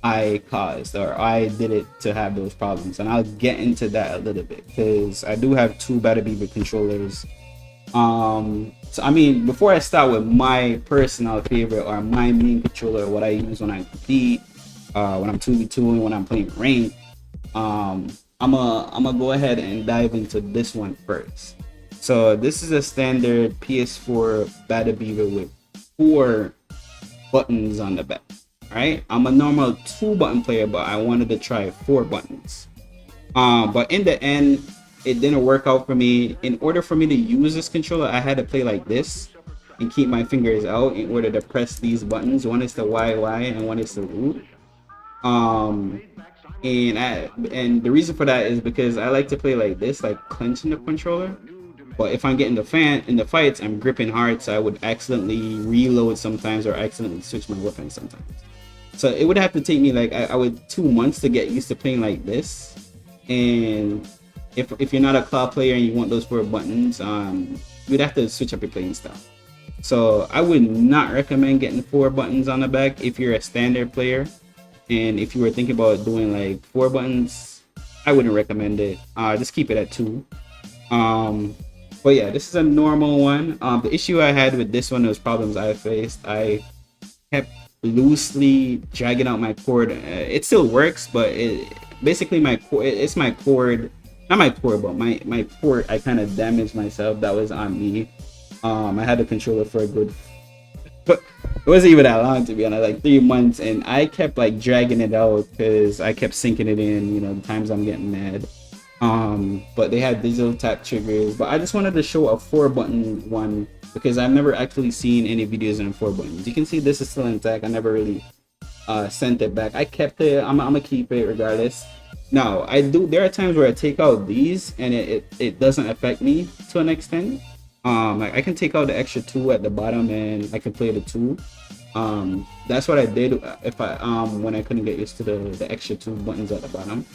I caused, or I did it to have those problems, and I'll get into that a little bit because I do have 2 Bada Beaver controllers. So I mean, before I start with my personal favorite or my main controller, what I use when I compete, when I'm 2v2 and when I'm playing rank, I'm gonna go ahead and dive into this one first. So this is a standard PS4 Bada Beaver with 4 buttons on the back. Right, I'm a normal 2 button player, but I wanted to try 4 buttons. But in the end, it didn't work out for me. In order for me to use this controller, I had to play like this and keep my fingers out in order to press these buttons. One is the YY and one is the root. And the reason for that is because I like to play like this, like clenching the controller. But if I'm getting in the fights, I'm gripping hard, so I would accidentally reload sometimes or accidentally switch my weapon sometimes. So it would have to take me like I would 2 months to get used to playing like this. And if you're not a claw player and you want those 4 buttons, you'd have to switch up your playing style. So I would not recommend getting 4 buttons on the back if you're a standard player. And if you were thinking about doing like 4 buttons, I wouldn't recommend it. Just keep it at 2. But yeah, this is a normal one. The issue I had with this one was problems I faced. I kept loosely dragging out my cord. It still works, but basically my cord, it's my cord, not my cord, but my port, I kind of damaged myself. That was on me. I had the controller for a good It wasn't even that long, to be honest, like 3 months, and I kept like dragging it out because I kept sinking it in, the times I'm getting mad. But they had digital tap triggers, but I just wanted to show a 4-button one because I've never actually seen any videos in 4 buttons. You can see this is still intact. I never really sent it back. I kept it. I'm gonna keep it regardless. Now there are times where I take out these and it doesn't affect me to an extent. Like I can take out the extra 2 at the bottom and I can play the 2. That's what I did if I when I couldn't get used to the extra 2 buttons at the bottom.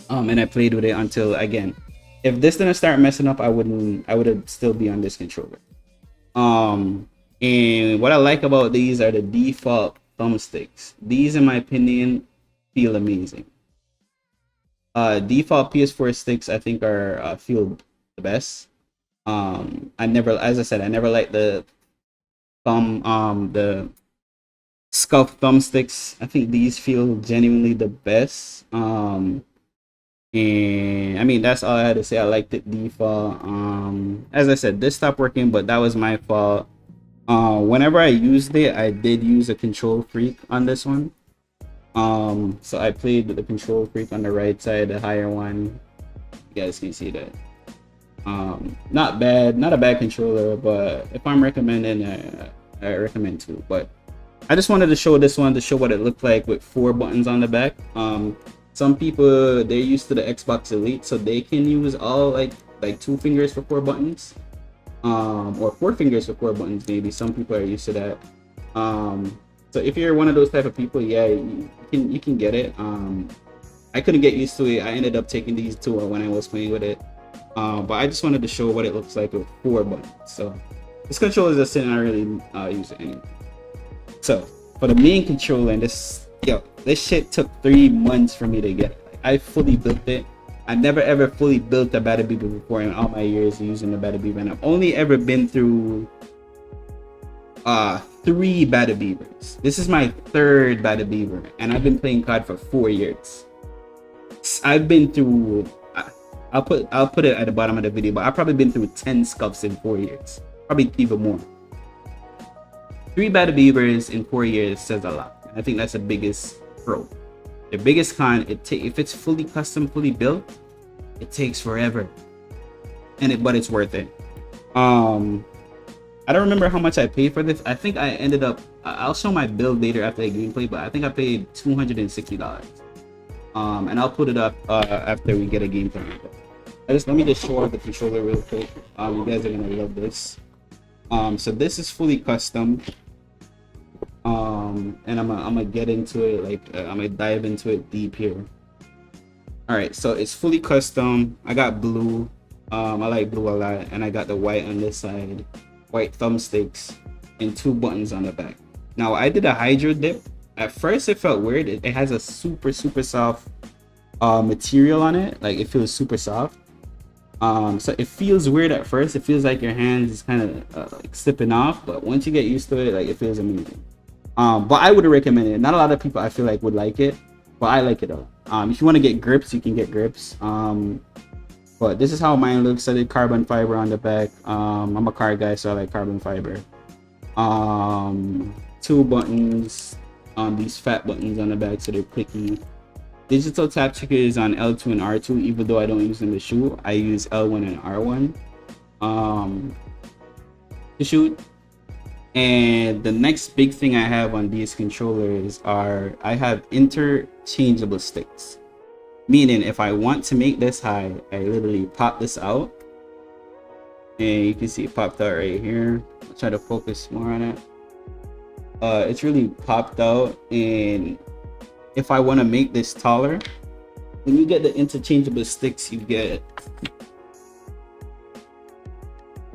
And I played with it until, again, if this didn't start messing up, I would still be on this controller. And what I like about these are the default thumbsticks. These, in my opinion, feel amazing. Default PS4 sticks, I think, are feel the best. As I said, I never liked the scuffed thumbsticks. I think these feel genuinely the best. And I mean, that's all I had to say. I liked it default. As I said, this stopped working, but that was my fault. Whenever I used it, I did use a control freak on this one. So I played with the control freak on the right side, the higher one. You guys can see that. Not bad, not a bad controller, but if I'm recommending, I recommend 2. But I just wanted to show this one to show what it looked like with 4 buttons on the back. Some people, they're used to the Xbox Elite, so they can use all like 2 fingers for 4 buttons, or 4 fingers for 4 buttons. Maybe some people are used to that. So if you're one of those type of people, yeah, you can get it. I couldn't get used to it. I ended up taking these 2 when I was playing with it. But I just wanted to show what it looks like with 4 buttons. So this controller is just sitting. I really use it anyway. So for the main controller, and this shit took 3 months for me to get. I fully built it. I never ever fully built a Battle Beaver before in all my years of using the Battle Beaver, and I've only ever been through 3 Battle Beavers. This is my 3rd Battle Beaver, and I've been playing COD for 4 years. I've been through. I'll put it at the bottom of the video, but I've probably been through 10 scuffs in 4 years, probably even more. 3 Battle Beavers in 4 years says a lot. I think that's the biggest pro. The biggest con, if it's fully custom, fully built, it takes forever. But it's worth it. I don't remember how much I paid for this. I think I ended up, I'll show my build later after the gameplay, but I think I paid $260. And I'll put it up after we get a gameplay. Let me just show off the controller real quick. You guys are gonna love this. So this is fully custom. And I'm gonna get into it, I'm gonna dive into it deep here. All right, so it's fully custom. I got blue. I like blue a lot, and I got the white on this side, white thumbsticks, and 2 buttons on the back. Now I did a hydro dip. At first it felt weird. It has a super soft material on it. Like, it feels super soft. So it feels weird at first. It feels like your hands is kind of like slipping off, but once you get used to it, like, it feels amazing. But I would recommend it. Not a lot of people, I feel like, would like it, but I like it a lot. If you want to get grips, you can get grips. But this is how mine looks. I did carbon fiber on the back. I'm a car guy, so I like carbon fiber. 2 buttons, these fat buttons on the back, so they're clicky. Digital tap triggers on L2 and R2. Even though I don't use them to shoot, I use L1 and R1 to shoot. And the next big thing I have on these controllers are, I have interchangeable sticks. Meaning, if I want to make this high, I literally pop this out, and you can see it popped out right here. I'll try to focus more on it. It's really popped out, and if I want to make this taller, when you get the interchangeable sticks, you get,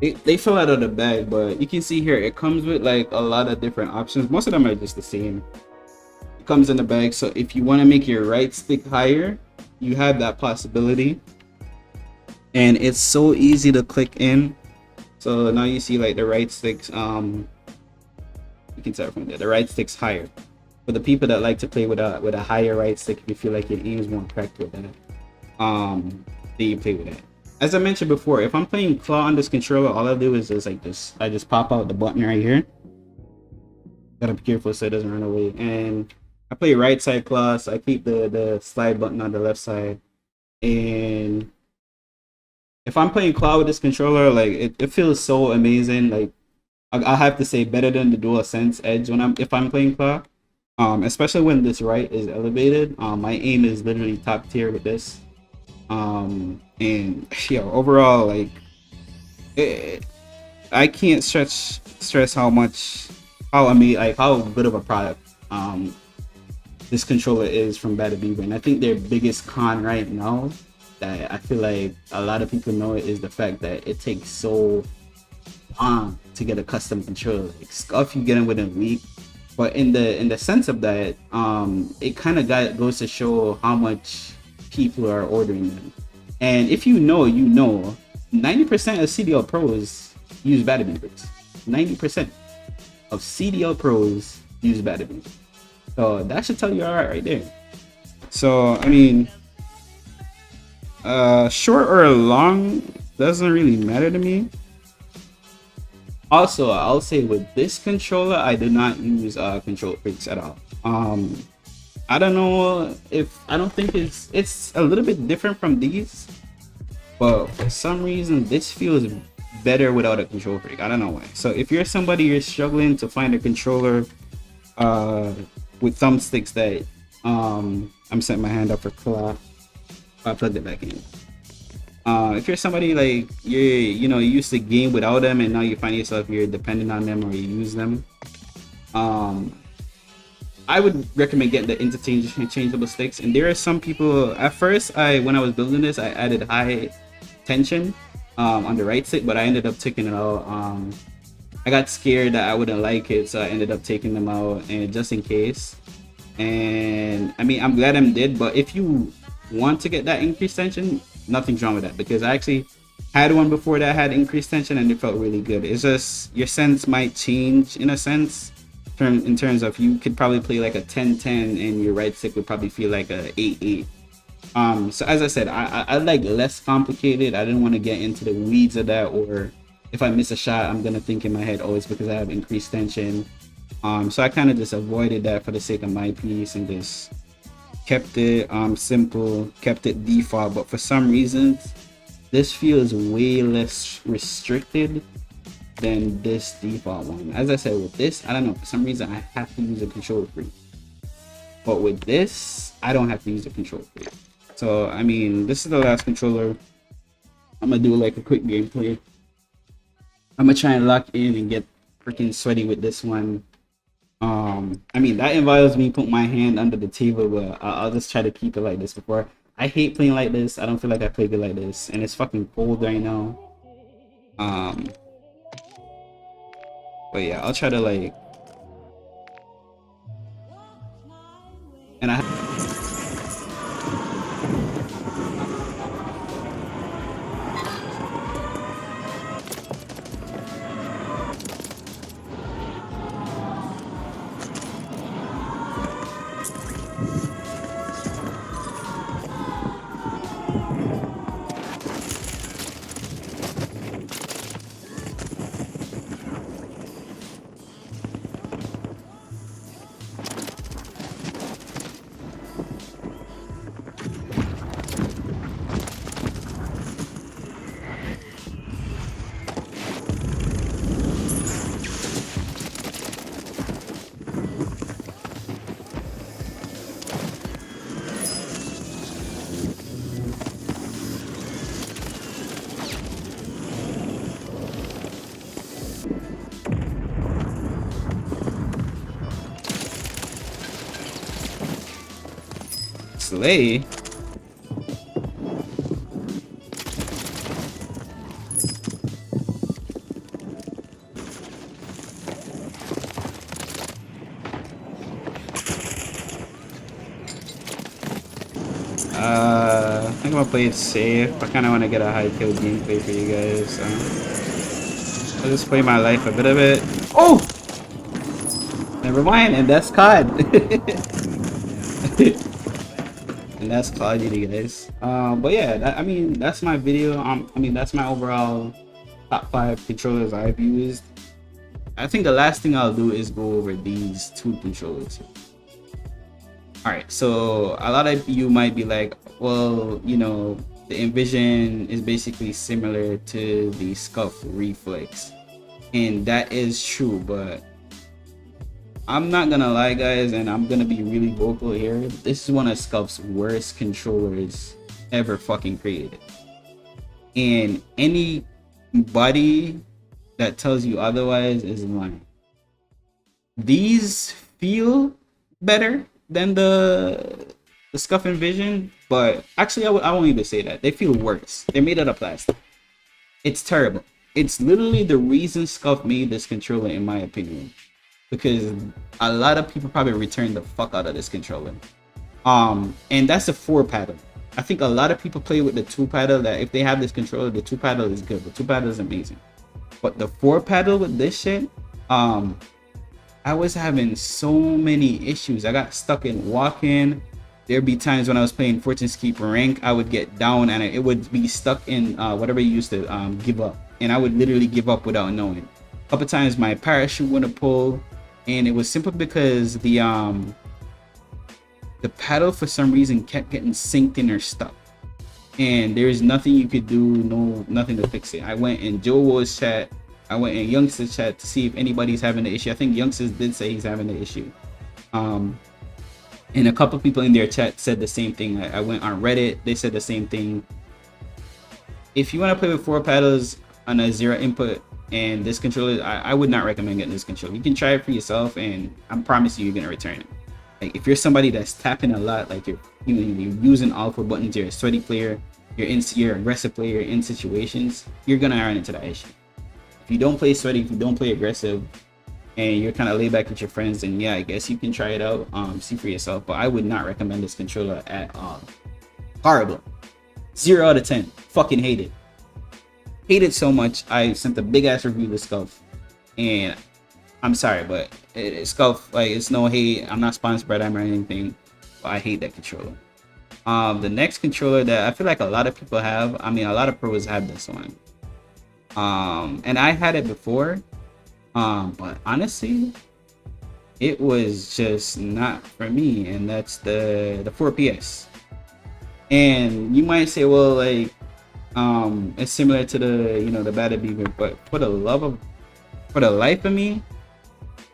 they fell out of the bag, but you can see here it comes with like a lot of different options. Most of them are just the same. It comes in the bag, so if you want to make your right stick higher, you have that possibility, and it's so easy to click in. So now you see like the right sticks, you can start from there. The right stick's higher. For the people that like to play with a higher right stick, if you feel like your aim is more correct with that, then you play with that. As I mentioned before, if I'm playing claw on this controller, all I do is just like this. I just pop out the button right here, Gotta be careful so it doesn't run away. And I play right side claw, so I keep the slide button on the left side. And if I'm playing claw with this controller, like it feels so amazing. Like I have to say better than the DualSense Edge when if I'm playing claw. Especially when this right is elevated. My aim is literally top tier with this. And yeah, overall, like I can't stress how much how good of a product this controller is from Bada Beaver. And I think their biggest con right now that I feel like a lot of people know is the fact that it takes so long to get a custom controller. Like Scuff you get in within a week. But in the sense of that, it kind of goes to show how much people are ordering them. And if you know, 90% of CDL pros use Bada Beavers. 90% of CDL pros use Bada Beavers. So that should tell you all right there. So I mean, short or long doesn't really matter to me. Also, I'll say with this controller, I do not use control freaks at all. I don't know if I don't think it's a little bit different from these, but for some reason this feels better without a control freak. I don't know why. So if you're somebody you're struggling to find a controller with thumbsticks that I'm setting my hand up for claw. I plugged it back in. If you're somebody like you used to game without them and now you find yourself you're dependent on them or you use them, I would recommend getting the interchangeable sticks. And there are some people. At first, when I was building this, I added high tension on the right stick, but I ended up taking it out. I got scared that I wouldn't like it, so I ended up taking them out, and just in case. And I mean, I'm glad I did. But if you want to get that increased tension, nothing's wrong with that, because I actually had one before that had increased tension and it felt really good. It's just your sense might change in a sense in terms of you could probably play like a 10-10 and your right stick would probably feel like a 8-8. So as I said, I like less complicated. I didn't want to get into the weeds of that, or if I miss a shot I'm gonna think in my head, oh, it's because I have increased tension. So I kind of just avoided that for the sake of my piece and just kept it simple, kept it default. But for some reasons this feels way less restricted than this default one. As I said, with this, I don't know, for some reason I have to use a control freak, but with this I don't have to use a control freak. So I mean, this is the last controller. I'm gonna do like a quick gameplay. I'm gonna try and lock in and get freaking sweaty with this one. I mean, that involves me putting my hand under the table, but I'll just try to keep it like this before. I hate playing like this. I don't feel like I play good like this, and it's fucking cold right now. But yeah, I'll try to like, and I slay. I think I'm gonna play it safe. I kind of want to get a high kill gameplay for you guys. So I'll just play my life a bit of it. Oh! Never mind, and that's COD. And that's Call of Duty, guys. But yeah, I mean, that's my video. I mean, that's my overall top 5 controllers I've used. I think the last thing I'll do is go over these two controllers. All right, so a lot of you might be like, well, you know, the Envision is basically similar to the Scuff Reflex, and that is true, but I'm not gonna lie, guys, and I'm gonna be really vocal here. This is one of Scuff's worst controllers ever fucking created, and anybody that tells you otherwise is lying. These feel better than the Scuff Envision, but actually I won't even say that. They feel worse. They're made out of plastic. It's terrible. It's literally the reason Scuff made this controller, in my opinion, because a lot of people probably returned the fuck out of this controller. And that's a 4 paddle. I think a lot of people play with the 2 paddle. That if they have this controller, the 2 paddle is good. The 2 paddle is amazing, but the 4 paddle with this shit, I was having so many issues. I got stuck in walking. There'd be times when I was playing Fortune's Keep rank, I would get down and it would be stuck in whatever you used to give up, and I would literally give up without knowing. A couple times my parachute wouldn't pull, and it was simply because the paddle for some reason kept getting synced in or stuck, and there's nothing you could do, nothing to fix it. I went in Joe Wo's chat, I went in Youngster's chat to see if anybody's having the issue. I think Youngsters did say he's having the issue. And a couple people in their chat said the same thing. I went on Reddit, they said the same thing. If you want to play with 4 paddles on a 0 input and this controller, I would not recommend getting this controller. You can try it for yourself, and I promise you're gonna return it. Like if you're somebody that's tapping a lot, like you're using all 4 buttons, you're a sweaty player, you're an aggressive player in situations, you're gonna run into that issue. If you don't play sweaty, if you don't play aggressive, and you're kind of laid back with your friends, then yeah, I guess you can try it out, see for yourself. But I would not recommend this controller at all. Horrible. 0 out of 10. Fucking hate it. Hate it so much. I sent a big ass review to Scuff, and I'm sorry, but Scuff, like, it's no hate. I'm not sponsored by them or anything, but I hate that controller. The next controller that I feel like a lot of people have, I mean, a lot of pros have this one. And I had it before, but honestly, it was just not for me, and that's the 4PS. And you might say, well, like, it's similar to the Battle Beaver, but for the life of me,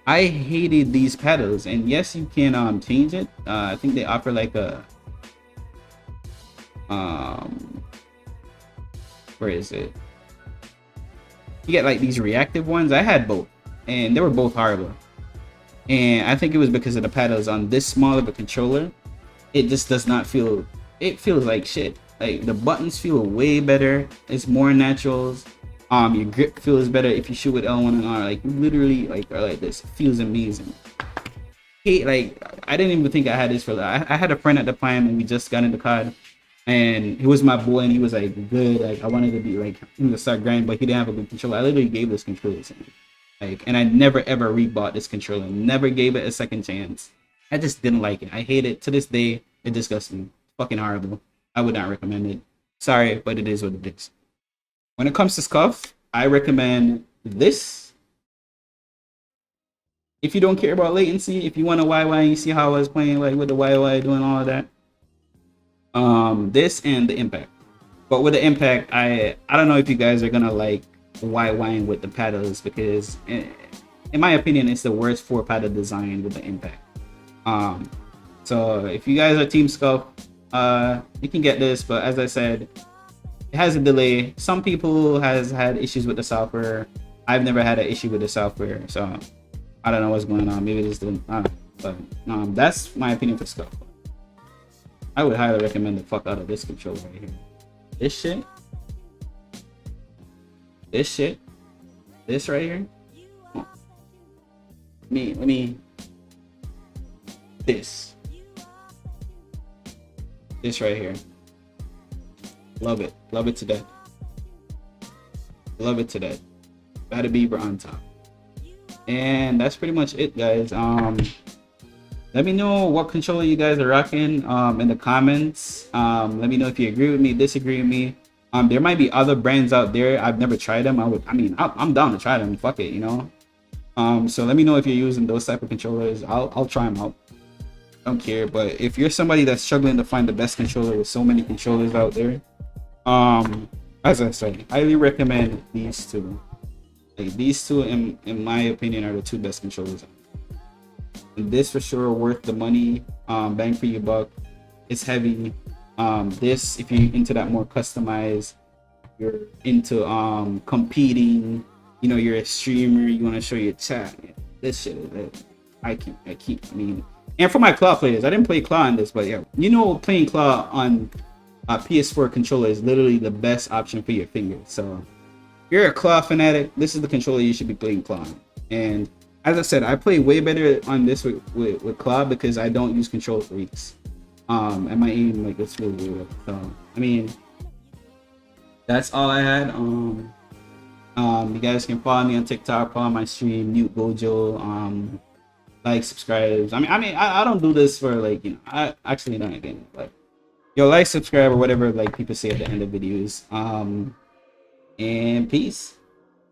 I hated these pedals. And yes, you can change it. I think they offer like a where is it? You get like these reactive ones. I had both, and they were both horrible. And I think it was because of the pedals on this small of a controller. It just does not feel. It feels like shit. Like the buttons feel way better. It's more naturals. Your grip feels better if you shoot with L1 and R. Like literally, like are like this. It feels amazing. Like I didn't even think I had this for that. I had a friend at the time, and we just got into COD. And he was my boy, and he was like good. Like I wanted to be like him to start grinding, but he didn't have a good controller. I literally gave this controller to him. Like, and I never ever rebought this controller. Never gave it a second chance. I just didn't like it. I hate it to this day. It disgusts me. Fucking horrible. I would not recommend it. Sorry, but it is what it is. When it comes to Scuff, I recommend this. If you don't care about latency, if you want a YY and you see how I was playing like with the YY doing all of that. This and the Impact. But with the Impact, I don't know if you guys are gonna like YYing with the paddles, because in my opinion it's the worst 4 paddle design with the Impact. So if you guys are Team Scuff, you can get this, but as I said, it has a delay. Some people has had issues with the software. I've never had an issue with the software, so I don't know what's going on. Maybe it's the but that's my opinion for Scuff. I would highly recommend the fuck out of this controller right here. This shit, this right here. Let me. This right here. Love it to death. Love it to death. Battle Beaver on top. And that's pretty much it, guys. Let me know what controller you guys are rocking in the comments. Let me know if you agree with me, disagree with me. There might be other brands out there. I've never tried them. I'm down to try them. Fuck it, you know. So let me know if you're using those type of controllers. I'll try them out. I don't care. But if you're somebody that's struggling to find the best controller with so many controllers out there, as I said, highly recommend these two. Like these two, in my opinion, are the two best controllers. And this for sure worth the money. Bang for your buck. It's heavy. This, if you're into that more customized, you're into competing, you know, you're a streamer, you want to show your chat. This shit is it. I mean, and for my claw players, I didn't play claw on this, but yeah, you know, playing claw on a PS4 controller is literally the best option for your fingers. So if you're a claw fanatic, this is the controller you should be playing claw on. And as I said, I play way better on this with claw because I don't use control freaks. And my aim, like, it's really good. So I mean, that's all I had. You guys can follow me on TikTok, follow my stream, Newt Gojo. Like, subscribe. I don't do this for, like, you know, I actually don't again, but yo, like, subscribe, or whatever like people say at the end of videos. And peace.